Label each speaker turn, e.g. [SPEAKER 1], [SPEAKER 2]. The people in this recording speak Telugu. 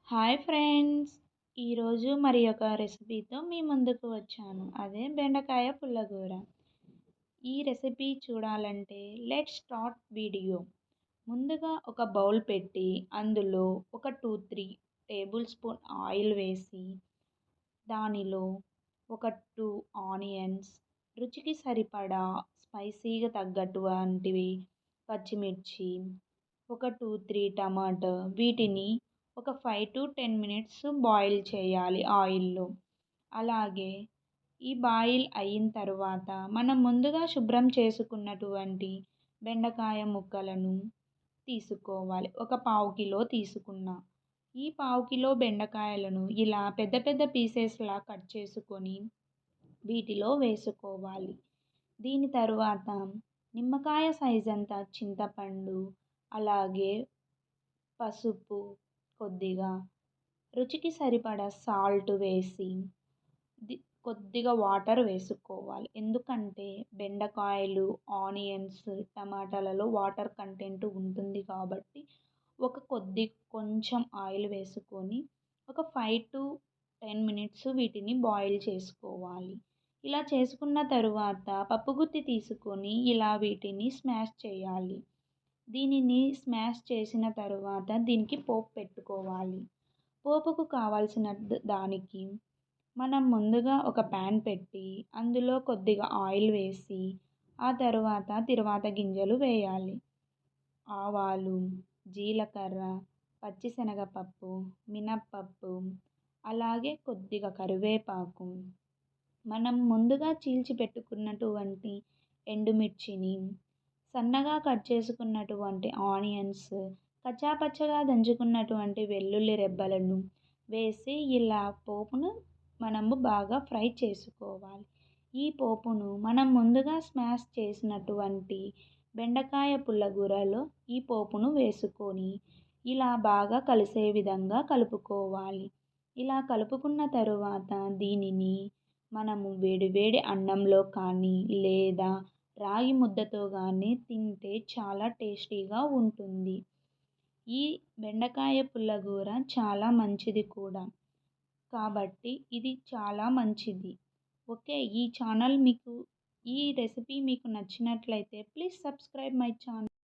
[SPEAKER 1] Hi friends! ఈరోజు మరి ఒక రెసిపీతో మీ ముందుకు వచ్చాను. అదే బెండకాయ పుల్లగూర. ఈ రెసిపీ చూడాలంటే లెట్స్ స్టార్ట్ వీడియో. ముందుగా ఒక బౌల్ పెట్టి అందులో ఒక 2-3 టేబుల్ స్పూన్ ఆయిల్ వేసి దానిలో ఒక 2 ఆనియన్స్, రుచికి సరిపడా స్పైసీగా తగ్గటువంటివి పచ్చిమిర్చి, ఒక 2-3 టమాటా వీటిని ఒక 5-10 మినిట్స్ బాయిల్ చేయాలి ఆయిల్‌లో. అలాగే ఈ బాయిల్ అయిన తర్వాత మనం ముందుగా శుభ్రం చేసుకున్నటువంటి బెండకాయ ముక్కలను తీసుకోవాలి. ఒక పావు కిలో తీసుకున్నా. ఈ పావు కిలో బెండకాయలను ఇలా పెద్ద పెద్ద పీసెస్‌లా కట్ చేసుకొని వీటిలో వేసుకోవాలి. దీని తరువాత నిమ్మకాయ సైజంత చింతపండు, అలాగే పసుపు కొద్దిగా, రుచికి సరిపడా సాల్ట్ వేసి ది కొద్దిగా వాటర్ వేసుకోవాలి. ఎందుకంటే బెండకాయలు, ఆనియన్స్, టమాటాలలో వాటర్ కంటెంట్ ఉంటుంది కాబట్టి కొంచెం ఆయిల్ వేసుకొని ఒక 5-10 మినిట్స్ వీటిని బాయిల్ చేసుకోవాలి. ఇలా చేసుకున్న తరువాత పప్పుగుత్తి తీసుకొని ఇలా వీటిని స్మాష్ చేయాలి. దీనిని స్మాష్ చేసిన తరువాత దీనికి పోపు పెట్టుకోవాలి. పోపుకు కావాల్సిన దానికి మనం ముందుగా ఒక ప్యాన్ పెట్టి అందులో కొద్దిగా ఆయిల్ వేసి ఆ తరువాత తిరువాత గింజలు వేయాలి. ఆవాలు, జీలకర్ర, పచ్చిశనగపప్పు, మినప్పప్పు, అలాగే కొద్దిగా కరివేపాకు, మనం ముందుగా చీల్చి పెట్టుకున్నటువంటి ఎండుమిర్చిని, సన్నగా కట్ చేసుకున్నటువంటి ఆనియన్స్, కచ్చాపచ్చగా దంచుకున్నటువంటి వెల్లుల్లి రెబ్బలను వేసి ఇలా పోపును మనము బాగా ఫ్రై చేసుకోవాలి. ఈ పోపును మనం ముందుగా స్మాష్ చేసినటువంటి బెండకాయ పుల్లగూరలో ఈ పోపును వేసుకొని ఇలా బాగా కలిసే విధంగా కలుపుకోవాలి. ఇలా కలుపుకున్న తరువాత దీనిని మనము వేడివేడి అన్నంలో కానీ లేదా రాగి ముద్దతో కానీ తింటే చాలా టేస్టీగా ఉంటుంది. ఈ బెండకాయ పుల్లగూర చాలా మంచిది కూడా. కాబట్టి ఇది చాలా మంచిది. ఓకే. ఈ రెసిపీ మీకు నచ్చినట్లయితే ప్లీజ్ సబ్స్క్రైబ్ మై ఛానల్.